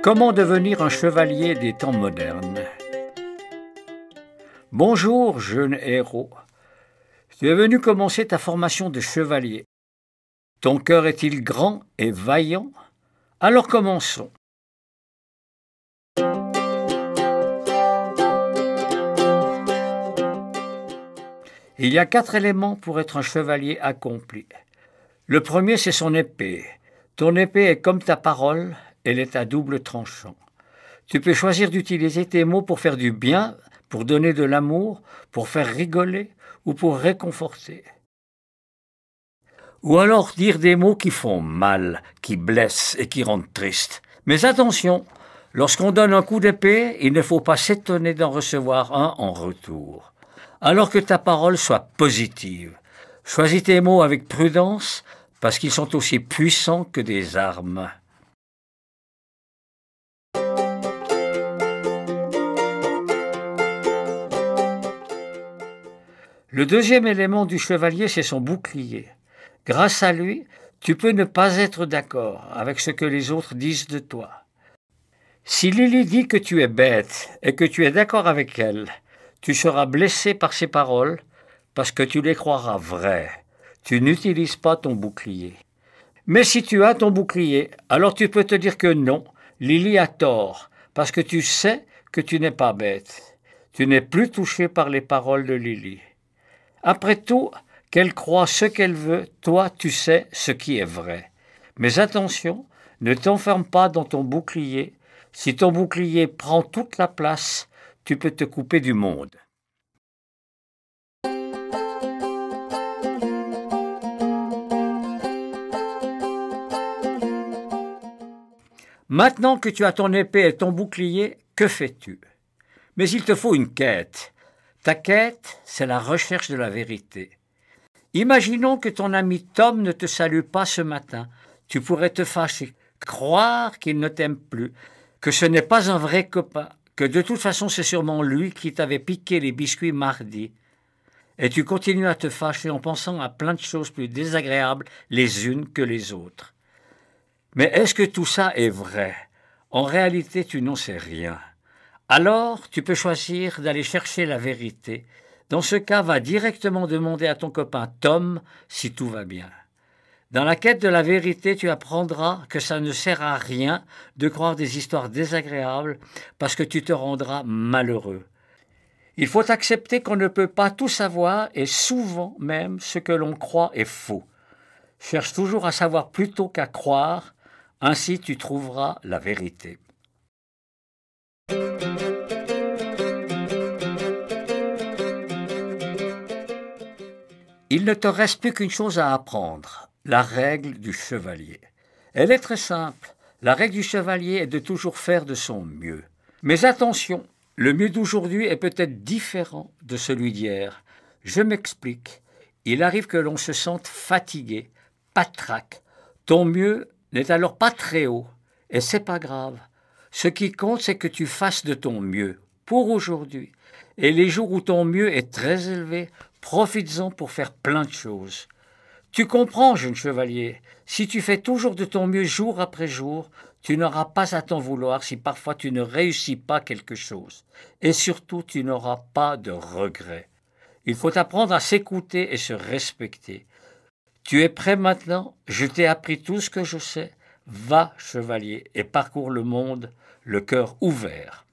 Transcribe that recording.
Comment devenir un chevalier des temps modernes? Bonjour, jeune héros. Tu es venu commencer ta formation de chevalier. Ton cœur est-il grand et vaillant? Alors commençons. Il y a 4 éléments pour être un chevalier accompli. Le premier, c'est son épée. Ton épée est comme ta parole, elle est à double tranchant. Tu peux choisir d'utiliser tes mots pour faire du bien, pour donner de l'amour, pour faire rigoler ou pour réconforter. Ou alors dire des mots qui font mal, qui blessent et qui rendent triste. Mais attention, lorsqu'on donne un coup d'épée, il ne faut pas s'étonner d'en recevoir un en retour. Alors que ta parole soit positive. Choisis tes mots avec prudence, parce qu'ils sont aussi puissants que des armes. Le deuxième élément du chevalier, c'est son bouclier. Grâce à lui, tu peux ne pas être d'accord avec ce que les autres disent de toi. Si Lily dit que tu es bête et que tu es d'accord avec elle, tu seras blessé par ses paroles parce que tu les croiras vraies. Tu n'utilises pas ton bouclier. Mais si tu as ton bouclier, alors tu peux te dire que non, Lily a tort, parce que tu sais que tu n'es pas bête. Tu n'es plus touché par les paroles de Lily. Après tout, qu'elle croie ce qu'elle veut, toi tu sais ce qui est vrai. Mais attention, ne t'enferme pas dans ton bouclier. Si ton bouclier prend toute la place, tu peux te couper du monde. Maintenant que tu as ton épée et ton bouclier, que fais-tu? Mais il te faut une quête. Ta quête, c'est la recherche de la vérité. Imaginons que ton ami Tom ne te salue pas ce matin. Tu pourrais te fâcher, croire qu'il ne t'aime plus, que ce n'est pas un vrai copain, que de toute façon c'est sûrement lui qui t'avait piqué les biscuits mardi. Et tu continues à te fâcher en pensant à plein de choses plus désagréables les unes que les autres. Mais est-ce que tout ça est vrai? En réalité, tu n'en sais rien. Alors, tu peux choisir d'aller chercher la vérité. Dans ce cas, va directement demander à ton copain Tom si tout va bien. Dans la quête de la vérité, tu apprendras que ça ne sert à rien de croire des histoires désagréables parce que tu te rendras malheureux. Il faut accepter qu'on ne peut pas tout savoir et souvent même ce que l'on croit est faux. Cherche toujours à savoir plutôt qu'à croire, ainsi tu trouveras la vérité. Il ne te reste plus qu'une chose à apprendre, la règle du chevalier. Elle est très simple. La règle du chevalier est de toujours faire de son mieux. Mais attention, le mieux d'aujourd'hui est peut-être différent de celui d'hier. Je m'explique. Il arrive que l'on se sente fatigué, patraque. Ton mieux n'est alors pas très haut, et c'est pas grave. Ce qui compte, c'est que tu fasses de ton mieux pour aujourd'hui. Et les jours où ton mieux est très élevé, profites-en pour faire plein de choses. Tu comprends, jeune chevalier, si tu fais toujours de ton mieux jour après jour, tu n'auras pas à t'en vouloir si parfois tu ne réussis pas quelque chose. Et surtout, tu n'auras pas de regrets. Il faut apprendre à s'écouter et se respecter. Tu es prêt maintenant? Je t'ai appris tout ce que je sais. Va, chevalier, et parcours le monde, le cœur ouvert.